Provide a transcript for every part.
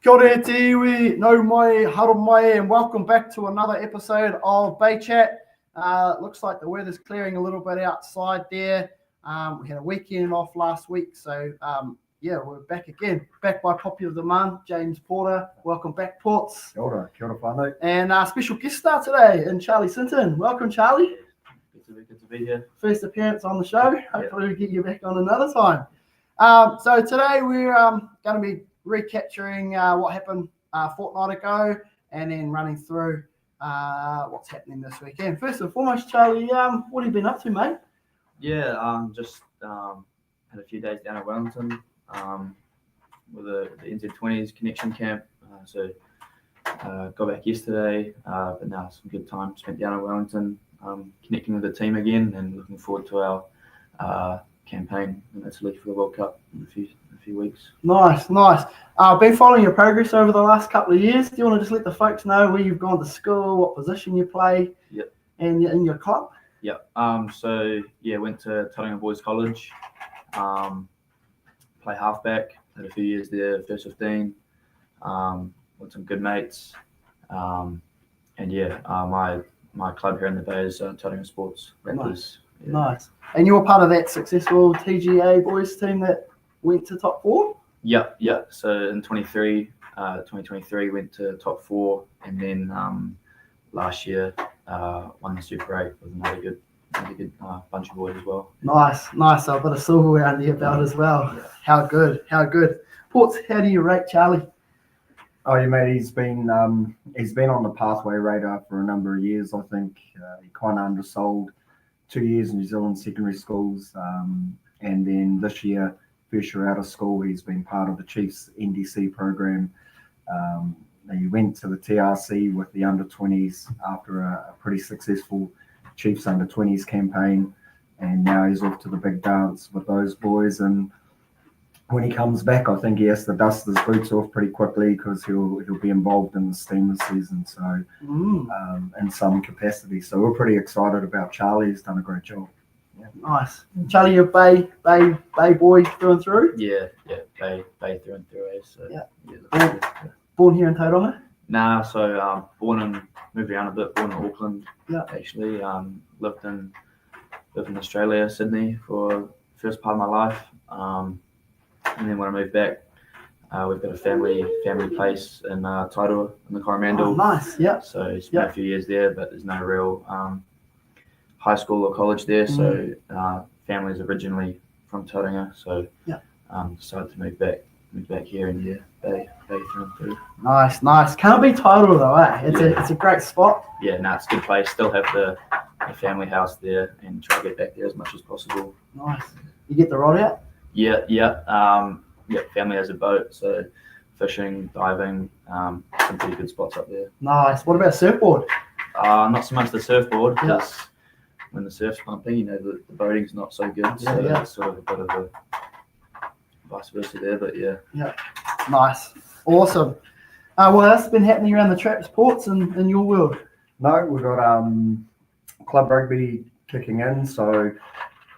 Kia ora te iwi, nau mai, haro mai, and welcome back to another episode of Bay Chat. Looks like the weather's clearing a little bit outside there. We had a weekend off last week, so we're back again. Back by popular demand, James Porter. Welcome back, Ports. Kia ora whānau. And special guest star today, in Charlie Sinton. Welcome, Charlie. Good to be here. First appearance on the show. Hopefully we get you back on another time. So today we're going to be recapturing what happened a fortnight ago and then running through what's happening this weekend. First and foremost, Charlie, what have you been up to, mate? Yeah, just had a few days down at Wellington with the NZ20s connection camp. Got back yesterday, but now some good time spent down at Wellington, connecting with the team again and looking forward to our campaign in Italy for the World Cup in a few weeks. Nice. I've been following your progress over the last couple of years. Do you want to just let the folks know where you've gone to school, what position you play, and in your club? Yeah. Went to Tauranga Boys College. Play halfback. Had a few years there, first 15. With some good mates. My club here in the Bay is Tauranga Sports Raptors. Nice. And you were part of that successful TGA boys team that went to top 4? Yeah. So in 2023 went to top 4, and then last year won the Super 8 with another good bunch of boys as well. Nice. So a bit of silverware under your belt as well. Yeah. How good. Ports, how do you rate Charlie? Oh, yeah, mate. He's been on the pathway radar for a number of years. I think he kind of undersold 2 years in New Zealand secondary schools, and then this year, first year out of school, he's been part of the Chiefs NDC program. He went to the TRC with the under-20s after a pretty successful Chiefs under-20s campaign, and now he's off to the big dance with those boys. And when he comes back, I think he has to dust his boots off pretty quickly because he'll be involved in the Steamers season, so in some capacity. So we're pretty excited about Charlie. He's done a great job. Yeah. Nice. Charlie, you're Bay boy through and through? Yeah, Bay through and through. Born here in Tauranga? Nah, so moved around a bit. Born in Auckland. Yeah. Actually, lived in Australia, Sydney for the first part of my life. And then when I moved back, we've got a family place in Tairua in the Coromandel. Oh, nice, yeah. So spent a few years there, but there's no real high school or college there. So family's originally from Tauranga, so decided to move back here, and Bay through and through. Nice. Can't be Tairua though, eh? It's a great spot. Yeah, it's a good place. Still have the family house there, and try to get back there as much as possible. Nice. You get the rod out? Yeah. Family has a boat, so fishing, diving, some pretty good spots up there. Nice. What about surfboard? Not so much the surfboard, because when the surf's pumping, the boating's not so good. So it's sort of a bit of a vice versa there, but yeah. Nice. Awesome. What else has been happening around the traps, Ports, in your world? No, we've got Club Rugby kicking in, so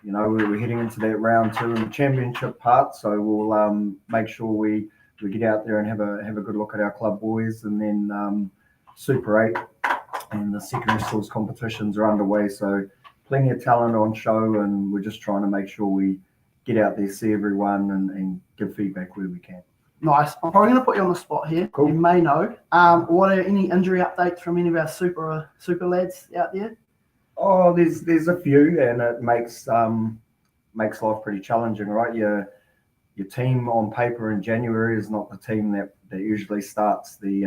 we're heading into that round 2 in the championship part, so we'll make sure we get out there and have a good look at our club boys, and then Super 8 and the secondary schools competitions are underway, so plenty of talent on show, and we're just trying to make sure we get out there, see everyone, and give feedback where we can. Nice. I'm probably going to put you on the spot here. Cool. You may know. What are any injury updates from any of our super lads out there? Oh, there's a few, and it makes life pretty challenging, right? Your team on paper in January is not the team that usually starts the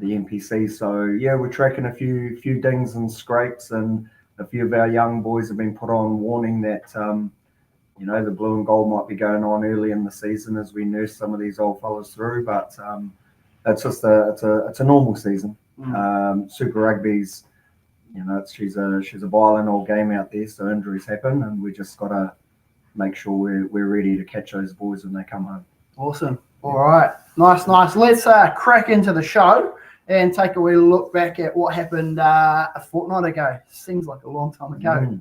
NPC. So we're tracking a few dings and scrapes, and a few of our young boys have been put on warning that the blue and gold might be going on early in the season as we nurse some of these old fellas through. But it's just it's a normal season. Super Rugby's. She's a violent old game out there, so injuries happen, and we just got to make sure we're ready to catch those boys when they come home. Awesome. All right. Nice. Let's crack into the show and take a wee look back at what happened a fortnight ago. Seems like a long time ago.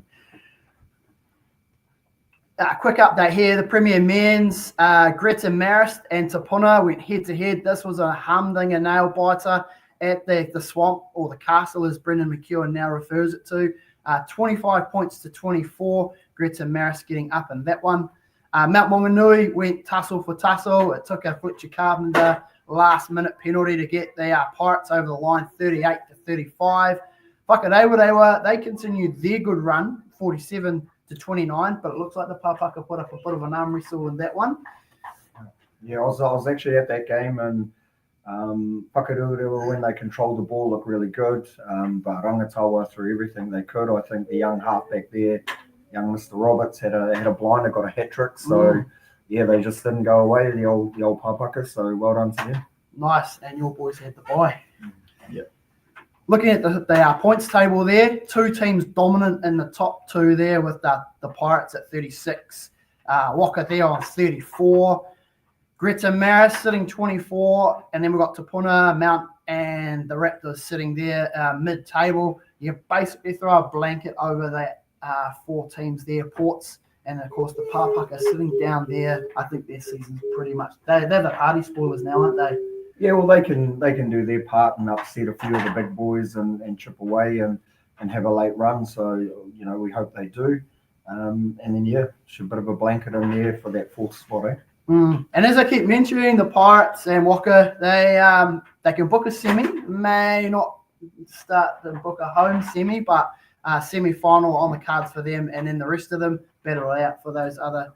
quick update here. The Premier Men's, Greta Marist and Tapuna went head-to-head. This was a humdinger nail biter at the Swamp, or the Castle, as Brendan McEwen now refers it to. 25 points to 24. Greta Marist getting up in that one. Mount Maunganui went tussle for tussle. It took a Fletcher Carpenter last-minute penalty to get the Pirates over the line, 38 to 35. Whakarewa, they continued their good run, 47 to 29, but it looks like the Papaka put up a bit of an arm wrestle in that one. Yeah, I was actually at that game, and Whakarewa, when they controlled the ball, looked really good. But Rangatawa threw everything they could. I think the young halfback there, young Mr. Roberts, had a blinder, got a hat trick. So yeah, they just didn't go away, the old Papaka. So well done to them. Nice, and your boys had the bye. Yep. Looking at the points table there, two teams dominant in the top two there, with the Pirates at 36, Waka there on 34, Greta Marist sitting 24, and then we've got Tapuna, Mount, and the Raptors sitting there mid-table. You basically throw a blanket over that four teams there, Ports, and of course the Papaka sitting down there. I think their season's pretty much, they're the party spoilers now, aren't they? Yeah, well, they can do their part and upset a few of the big boys and chip away and have a late run. So, you know, we hope they do. And then, yeah, a bit of a blanket in there for that fourth spot, eh? And as I keep mentioning, the Pirates and Waka, they can book a semi, may not start to book a home semi, but semi-final on the cards for them, and then the rest of them battle out for those other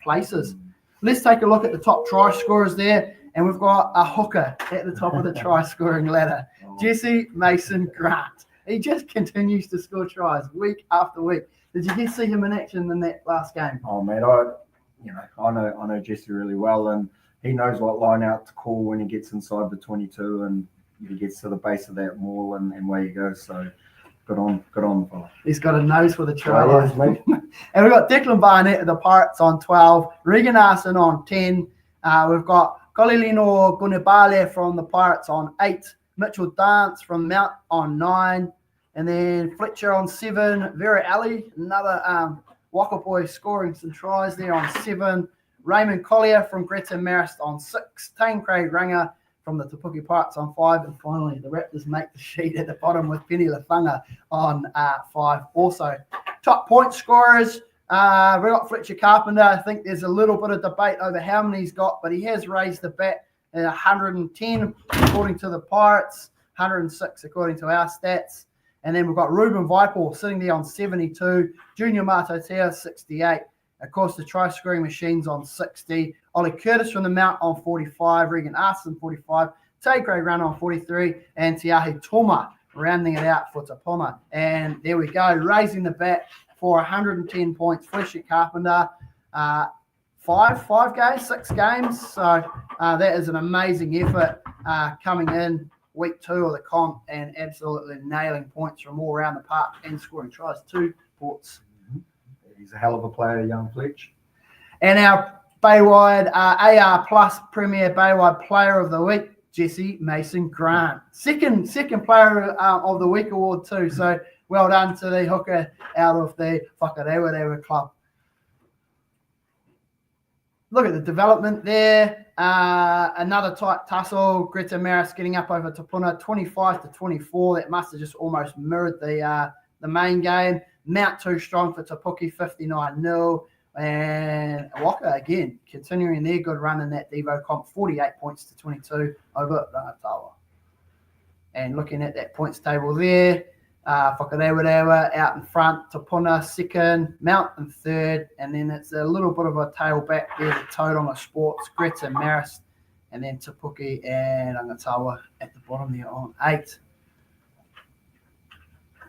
places. Let's take a look at the top try scorers there. And we've got a hooker at the top of the try-scoring ladder, Jesse Mason Grant. He just continues to score tries week after week. Did you see him in action in that last game? Oh, mate, I know Jesse really well, and he knows what line out to call when he gets inside the 22 and he gets to the base of that maul, and away he goes. So good on, fella. He's got a nose for the try line. Mate. And we've got Declan Barnett of the Pirates on 12, Regan Arson on 10. We've got Kolilino Gunibale from the Pirates on 8, Mitchell Dance from Mount on 9, and then Fletcher on 7, Vera Ali, another Waka boy scoring some tries there on 7, Raymond Collier from Greta Marist on 6, Tane Craig Ranger from the Tapuki Pirates on 5, and finally the Raptors make the sheet at the bottom with Penny Lafanga on 5. Also, top point scorers. We got Fletcher Carpenter. I think there's a little bit of debate over how many he's got, but he has raised the bat at 110 according to the Pirates, 106 according to our stats. And then we've got Ruben Vipel sitting there on 72, Junior Matotea 68. Of course, the try-scoring machines on 60. Ollie Curtis from the Mount on 45, Regan Arson 45, Tay Gray Run on 43, and Tiahi Toma rounding it out for Tapuna. And there we go, raising the bat for 110 points. Fletcher Carpenter, 6 games. So that is an amazing effort coming in week 2 of the comp and absolutely nailing points from all around the park and scoring tries. 2 Ports. He's a hell of a player, young Fletch. And our Baywide AR Plus Premier Baywide Player of the Week, Jesse Mason Grant. Second Player of the Week award too. So well done to the hooker out of the Whakarewa club. Look at the development there. Another tight tussle. Greta Marist getting up over Tapuna, 25 to 24. That must have just almost mirrored the main game. Mount too strong for Tapuki, 59-0. And Waka again continuing their good run in that Devo comp, 48 points to 22 over Rangatawa. And looking at that points table there, Whakarewa out in front, Tapuna second, Mount in third, and then it's a little bit of a tail back there to Tauranga Sports, Greta Marist, and then Tapuki and Rangatawa at the bottom there on 8.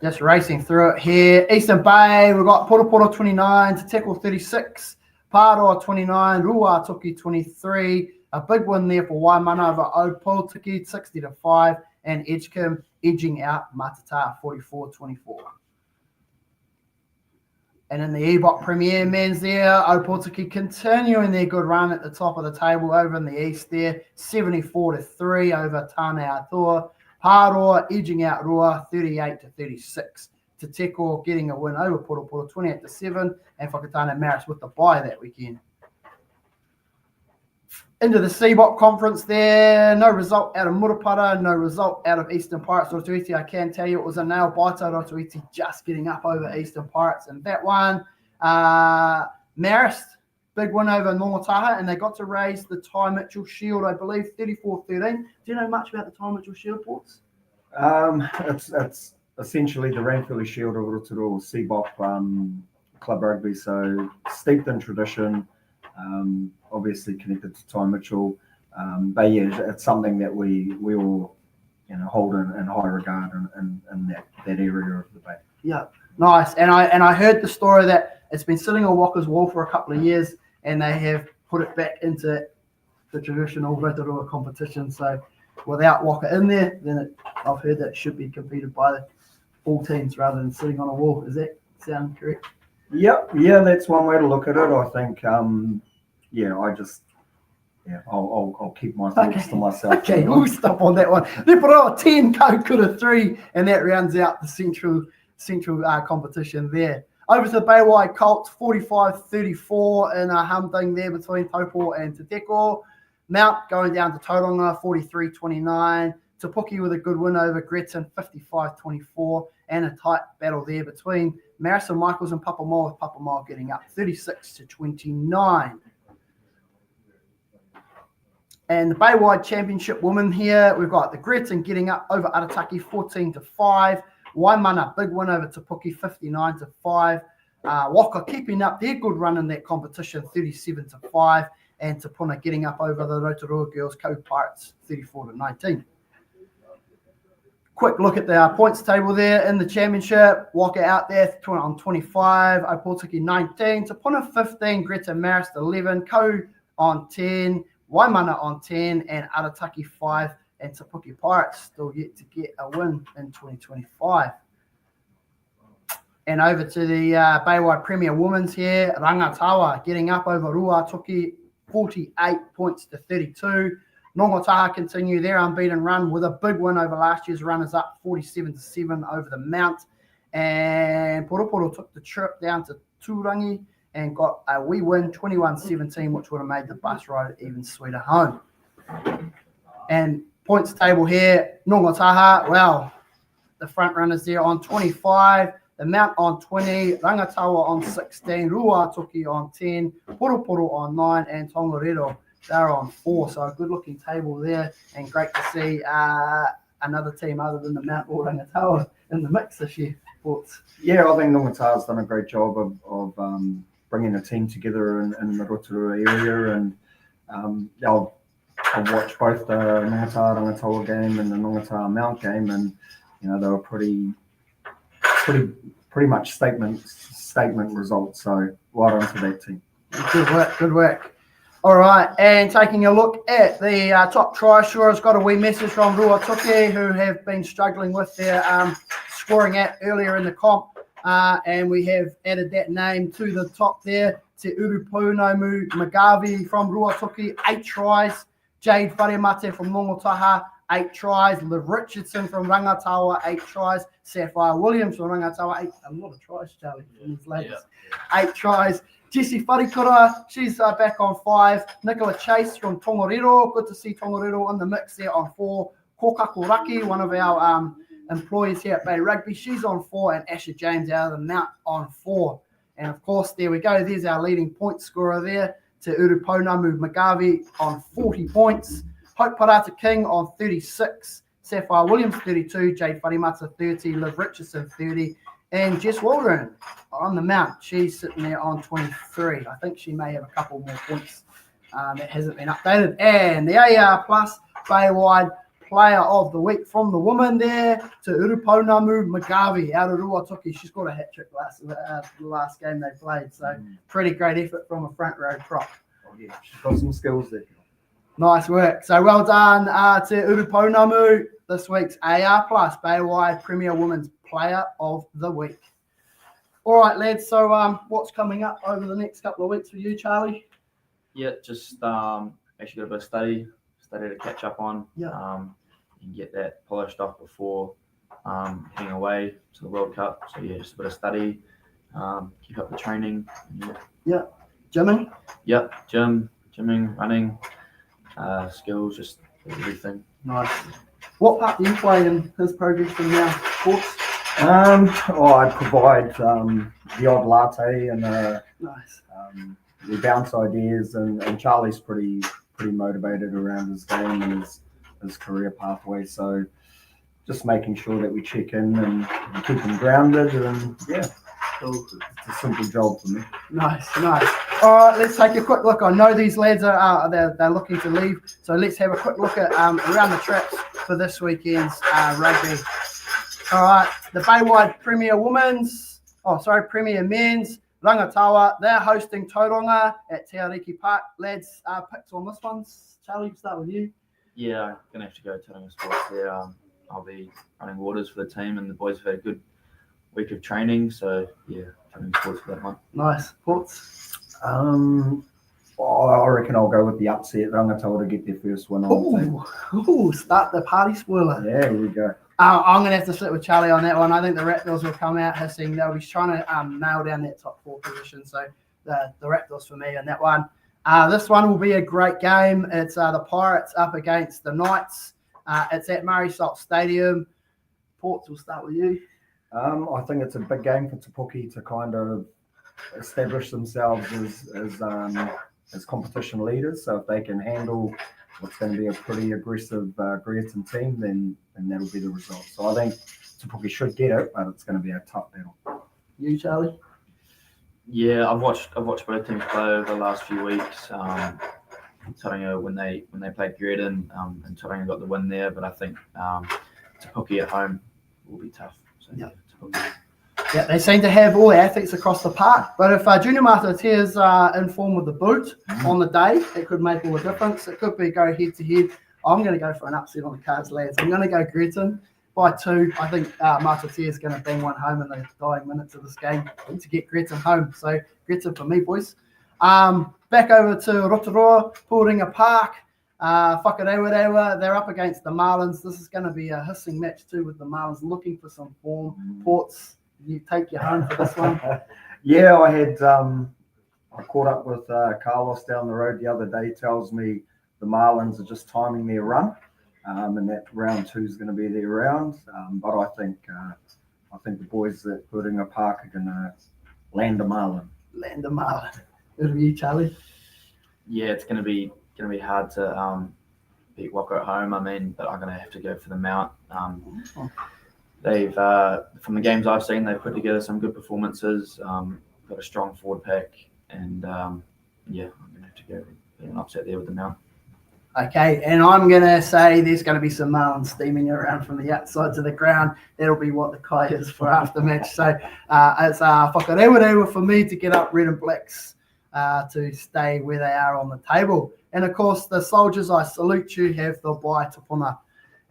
Just racing through it here. Eastern Bay, we've got Poro 29, Te Teko 36, Paro 29, Rua Tuki 23. A big win there for Waimana over Opotiki, 60-5, and Edgecombe edging out Matata 44-24. And in the EBOP Premier Men's there, Opotiki continuing their good run at the top of the table over in the east there, 74-3 over Tāne Atua. Pāroa edging out Rua 38-36. Te Teko getting a win over Poro 28-7, and Whakatane Maris with the bye that weekend. Into the CBOP conference there, no result out of Murupara, no result out of Eastern Pirates Rotoiti. I can tell you it was a nail biter. Rotoiti just getting up over Eastern Pirates in that one. Marist, big win over Nongataha, and they got to raise the Ty Mitchell Shield, I believe, 34-13. Do you know much about the Ty Mitchell Shield, Ports? It's essentially the Ranfurly Shield of Rotorua, CBOP Club Rugby, so steeped in tradition. Obviously connected to Ty Mitchell, but yeah, it's something that we all hold in high regard in that area of the bay. Yeah, nice. And I heard the story that it's been sitting on Walker's wall for a couple of years, and they have put it back into the traditional Rotorua competition. So without Walker in there, then I've heard that it should be competed by all teams rather than sitting on a wall. Does that sound correct? Yeah, that's one way to look at it. I think, I'll keep my thoughts to myself. Okay, we'll stop on that one. They put out 10 Kokura 3, and that rounds out the central competition there. Over to the Baywide Colts, 45-34 in a humding there between Taupo and Te Teko. Mount going down to Tauranga, 43-29. Te Puke with a good win over Gretton, 55-24, and a tight battle there between Marison Michaels and Papamoa, with Papamoa getting up 36-29. And the Baywide Championship women here, we've got the Gretton getting up over Arataki 14-5. Waimana, big win over Te Puke 59-5. Waka keeping up their good run in that competition 37-5. And Te Puna getting up over the Rotorua Girls Co-Pirates 34-19. Quick look at the points table there in the championship. Waka out there on 25, Opotiki 19, Te Puna 15, Greta Marist 11, Ko on 10, Waimana on 10, and Arataki 5, and Te Puke Pirates still yet to get a win in 2025. And over to the Baywide Premier Women's here, Rangatawa getting up over Ruatoki 48-32. Nongataha continue their unbeaten run with a big win over last year's runners-up, 47-7 over the Mount. And Poroporo took the trip down to Turangi and got a wee win, 21-17, which would have made the bus ride even sweeter home. And points table here, Nongataha, well, the front runners there on 25, the Mount on 20, Rangatawa on 16, Ruatoki on 10, Poroporo on 9, and Tongariro, they're on 4. So a good-looking table there, and great to see another team other than the Mount or Rangatawa in the mix this year. Thoughts? Yeah, I think Nongataha's done a great job of bringing a team together in the Rotorua area, and I'll watch both the Nongataha Rangatawa game and the Nongataha Mount game, and they were pretty much statement results. So well done to that team. Good work. All right, and taking a look at the top try scorers, got a wee message from Ruatoki, who have been struggling with their scoring at earlier in the comp, and we have added that name to the top there. Te Urupunomu Magavi from Ruatoki, 8 tries. Jade Wharemate from Nongataha, 8 tries. Liv Richardson from Rangatawa, 8 tries. Sapphire Williams from Rangatawa, 8. A lot of tries, Charlie, from these ladies. Yeah. 8 tries. Jessie Wharikura, she's back on 5. Nicola Chase from Tongariro, good to see Tongariro in the mix there on 4. Kokaku Raki, one of our employees here at Bay Rugby, she's on 4. And Asher James out of the Mount on 4. And of course, there we go. There's our leading point scorer there. Te Urupunomu Magavi on 40 points. Hope Parata King on 36. Sapphire Williams 32. Jade Wharimata 30. Liv Richardson 30. And Jess Waldron on the Mount, she's sitting there on 23. I think she may have a couple more points that hasn't been updated. And the AR Plus Baywide Player of the Week from the woman there to Urupunomu Magavi out of Ruatoki. She scored a hat-trick the last game they played. So pretty great effort from a front row prop. Oh, yeah, she's got some skills there. Nice work. So well done to Urupunomu, this week's AR Plus Baywide Premier Women's Player of the Week. All right, lads. So what's coming up over the next couple of weeks for you, Charlie? Yeah, just actually got a bit of study to catch up on. Yeah. And get that polished off before heading away to the World Cup. So yeah, just a bit of study, keep up the training. Yeah. Gymming? Yep, gymming, running, skills, just everything. Nice. What part do you play in his progression now? Sports? I provide the odd latte and Nice. we bounce ideas, and Charlie's pretty motivated around his game and his career pathway. So just making sure that we check in and keep him grounded, and yeah, Cool. it's a simple job for me. Nice. All right, let's take a quick look. I know these lads are they're looking to leave, so let's have a quick look at around the traps for this weekend's rugby. All right, the Baywide Premier Premier Men's Rangatawa, they're hosting Tauranga at Te Ariki Park. Lads, picks on this one. Charlie, we'll start with you. Yeah, I'm gonna have to go Tauranga Sports there. I'll be running waters for the team, and the boys have had a good week of training. So yeah, Tauranga Sports for that one. Nice. Thoughts? I reckon I'll go with the upset. Rangatawa to get their first win on. Ooh, start the party spoiler. Yeah, here we go. I'm going to have to sit with Charlie on that one. I think the Raptors will come out hissing. They'll be trying to nail down that top 4 position. So the Raptors for me on that one. This one will be a great game. It's the Pirates up against the Knights. It's at Murray Salt Stadium. Ports, will start with you. I think it's a big game for Te Puke to kind of establish themselves as competition leaders. So if they can handle what's going to be a pretty aggressive Greaton team, then that'll be the result. So I think Te Puke should get it, but it's going to be a tough battle. You, Charlie? Yeah, I've watched both teams play over the last few weeks. Tauranga when they played Greaton, and Tauranga got the win there, but I think Te Puke at home will be tough. So yeah, Te Puke. Yeah, they seem to have all the athletes across the park. But if Junior Matatia's in form with the boot on the day, it could make all the difference. It could be go head to head. I'm going to go for an upset on the cards, lads. I'm going to go Greaton by 2. I think Matatia's going to bang one home in the dying minutes of this game to get Greaton home. So Greaton for me, boys. Back over to Rotorua, Puringa Park. Whakarewarewa, they're up against the Marlins. This is going to be a hissing match too, with the Marlins looking for some form. Ports, you take you home for this one. Yeah, I caught up with Carlos down the road the other day. Tells me the Marlins are just timing their run, and that round 2 is going to be their round. But I think the boys at Puringa Park are going to land a Marlin. Land a Marlin. It'll be you, Charlie. Yeah, it's going to be hard to beat Waka at home. I mean, but I'm going to have to go for the Mount. They've from the games I've seen, they've put together some good performances. Got a strong forward pack, and yeah, I'm going to have to go an upset there with the Mount. Okay, and I'm going to say there's going to be some Marlins steaming around from the outsides of the ground. That'll be what the kai is for after match. So it's whakarewarewa for me to get up red and blacks to stay where they are on the table. And of course, the soldiers, I salute you, have the bye tupuna.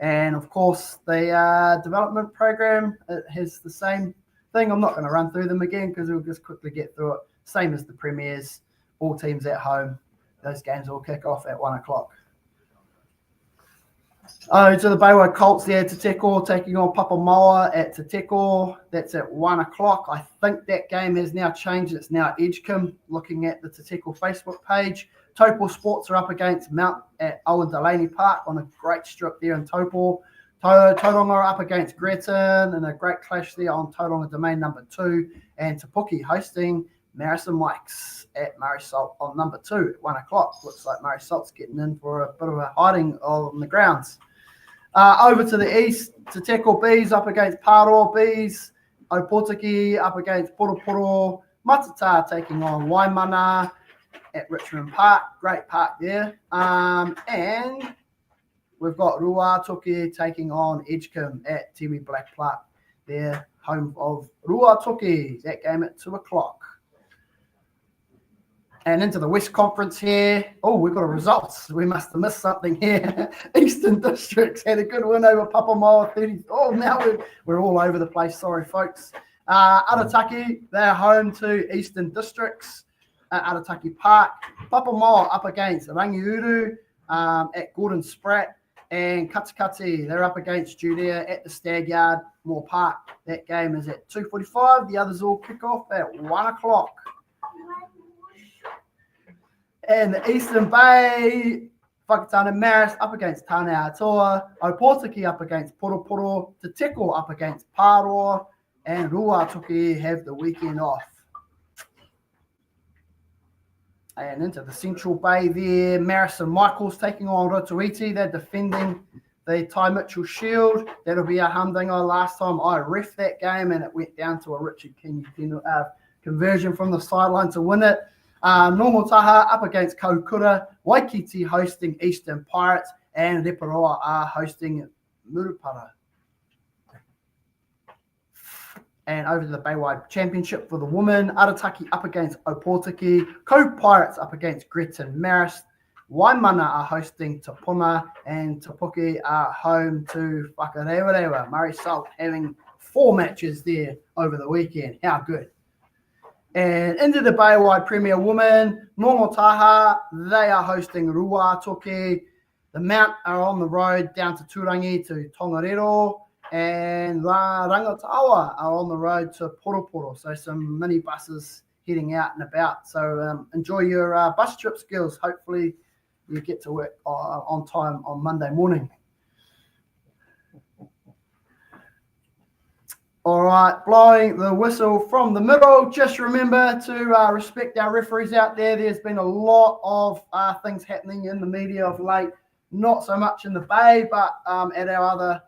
And of course, the development program, it has the same thing. I'm not going to run through them again because we'll just quickly get through it. Same as the Premiers, all teams at home. Those games will kick off at 1 o'clock. Oh, to the Baywide Colts there, Te Teko taking on Papamoa at Te Teko. That's at 1 o'clock. I think that game has now changed. It's now Edgecombe, looking at the Te Teko Facebook page. Taupo Sports are up against Mount at Owen Delaney Park on a great strip there in Taupo. Tauranga are up against Greaton and a great clash there on Tauranga Domain number 2. And Te Puke hosting Marison Mikes at Murray Salt on number 2 at 1 o'clock. Looks like Murray Salt's getting in for a bit of a hiding on the grounds. Over to the east, Te Teko Bees up against Paroa Bees. Opotiki up against Poroporo. Matata taking on Waimana at Richmond Park. Great park there. And we've got Ruatoki taking on Edgecombe at Tiwi Black Park. They're home of Ruatoki. That game at 2 o'clock. And into the West Conference here. Oh, we've got a results. We must have missed something here. Eastern Districts had a good win over Papamoa 30. Oh, now we're all over the place. Sorry, folks. Arataki, they're home to Eastern Districts at Arataki Park. Papamoa up against Rangiuru at Gordon Spratt. and Katikati, they're up against Judea at the Stag Yard, Moore Park. That game is at 2:45. The others all kick off at 1 o'clock. And the Eastern Bay, Whakatane Maris up against Tāne Atoa, Opotiki up against Poroporo, Te Teko up against Pāroa, and Ruatoki have the weekend off. And into the Central Bay there, Maris and Michaels taking on Rotoiti. They're defending the Ty Mitchell Shield. That'll be a humdinger. Last time I ref that game and it went down to a Richard King conversion from the sideline to win it. Normal Taha up against Kaukura, Waikiti hosting Eastern Pirates, and Reparoa are hosting Murupara. And over to the Baywide Championship for the women, Arataki up against Opotiki, Co-Pirates up against Gretton Marist, Waimana are hosting Te Puna, and Te Puke are home to Whakarewarewa. Murray Salt having 4 matches there over the weekend. How good. And into the Baywide Premier Women, Normal Taha, they are hosting Ruatoki. The Mount are on the road down to Turangi to Tongariro. And Rangatawa are on the road to Poroporo. So some mini buses heading out and about. So enjoy your bus trip skills. Hopefully you get to work on time on Monday morning. All right, blowing the whistle from the middle. Just remember to respect our referees out there. There's been a lot of things happening in the media of late. Not so much in the Bay, but at our other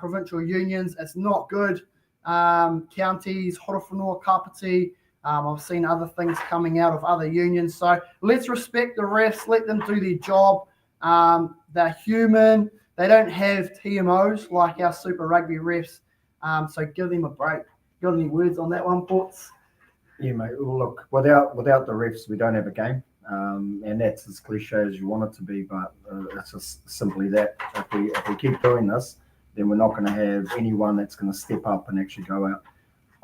provincial unions. It's not good. Counties, Horowhenua, Kapiti. I've seen other things coming out of other unions. So let's respect the refs. Let them do their job. They're human. They don't have TMOs like our Super Rugby refs. So give them a break. Got any words on that one, Ports? Yeah, mate. Well, look, without the refs, we don't have a game. And that's as cliche as you want it to be, but it's just simply that. If we keep doing this, then we're not going to have anyone that's going to step up and actually go out.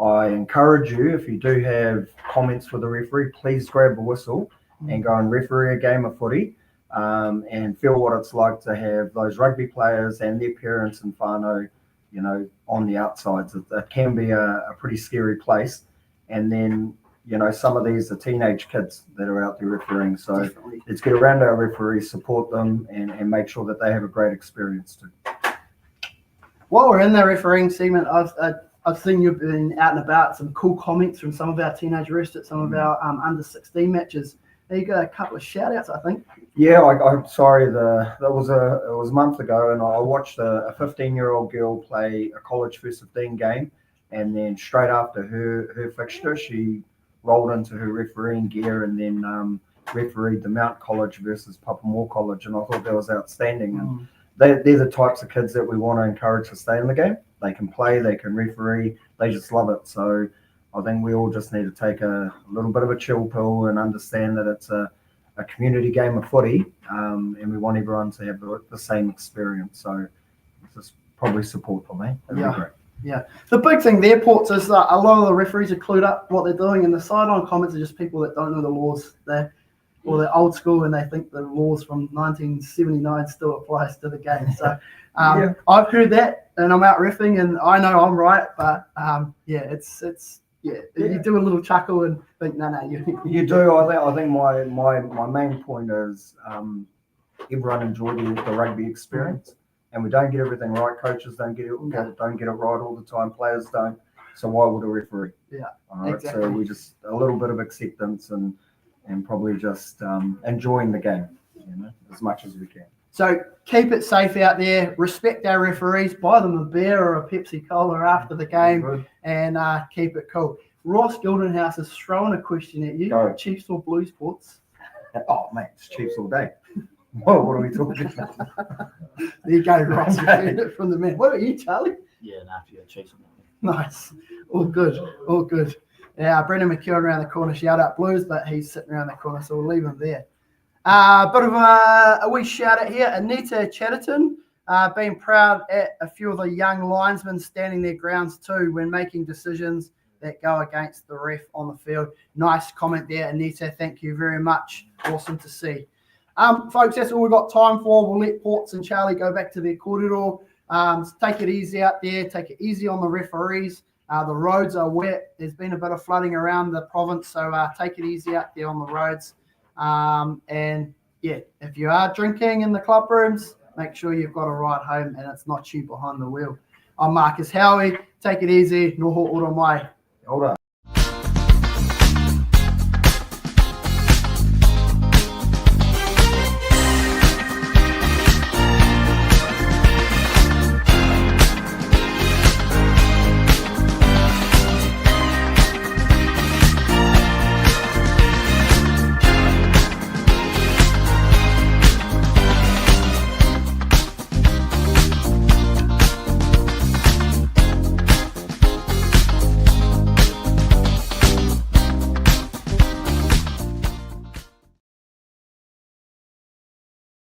I encourage you, if you do have comments for the referee, please grab a whistle and go and referee a game of footy and feel what it's like to have those rugby players and their parents and whānau, you know, on the outsides. It can be a pretty scary place. And then, you know, some of these are teenage kids that are out there refereeing. So Definitely. let's get around our referees, support them, and make sure that they have a great experience too. While we're in the refereeing segment, I've seen you've been out and about. Some cool comments from some of our teenage refs at some of our under 16 matches. There you go, a couple of shout outs, I think. Yeah, I'm sorry. It was a month ago, and I watched a 15-year-old girl play a college first 15 game, and then straight after her fixture, she rolled into her refereeing gear and then refereed the Mount College versus Papamoor College, and I thought that was outstanding. And they're the types of kids that we want to encourage to stay in the game. They can play, they can referee, they just love it. So I think we all just need to take a little bit of a chill pill and understand that it's a community game of footy, and we want everyone to have the same experience. So just probably support them, That'd be great. Yeah. The big thing there, Ports, is that a lot of the referees are clued up what they're doing, and the sideline comments are just people that don't know the laws. They're old school and they think the laws from 1979 still applies to the game. So I've heard that, and I'm out riffing, and I know I'm right, but you do a little chuckle and think, no, you do. I think my main point is everyone enjoy the rugby experience, and we don't get everything right. Coaches don't get it right all the time. Players don't. So why would a referee? Yeah, all right. exactly. So we just a little bit of acceptance and probably just enjoying the game, as much as we can. So keep it safe out there. Respect our referees. Buy them a beer or a Pepsi Cola after the game, and keep it cool. Ross Gildenhouse is throwing a question at you. Go. Chiefs or Blues, Ports? Oh, mate, it's Chiefs all day. What are we talking about? There you go, Ross. You heard it from the man. What about you, Charlie? Yeah, after you Chiefs. Nice. All good. Yeah, Brendan McEwen around the corner. Shout out Blues, but he's sitting around the corner, so we'll leave him there. Bit of a wee shout out here. Anita Chatterton, being proud at a few of the young linesmen standing their grounds too when making decisions that go against the ref on the field. Nice comment there, Anita. Thank you very much. Awesome to see. Folks, that's all we've got time for. We'll let Ports and Charlie go back to their corridor. Take it easy out there. Take it easy on the referees. The roads are wet. There's been a bit of flooding around the province, so take it easy out there on the roads. And yeah, if you are drinking in the club rooms, make sure you've got a ride home and it's not you behind the wheel. I'm Marcus Howie. Take it easy. Noho ora mai. Ora.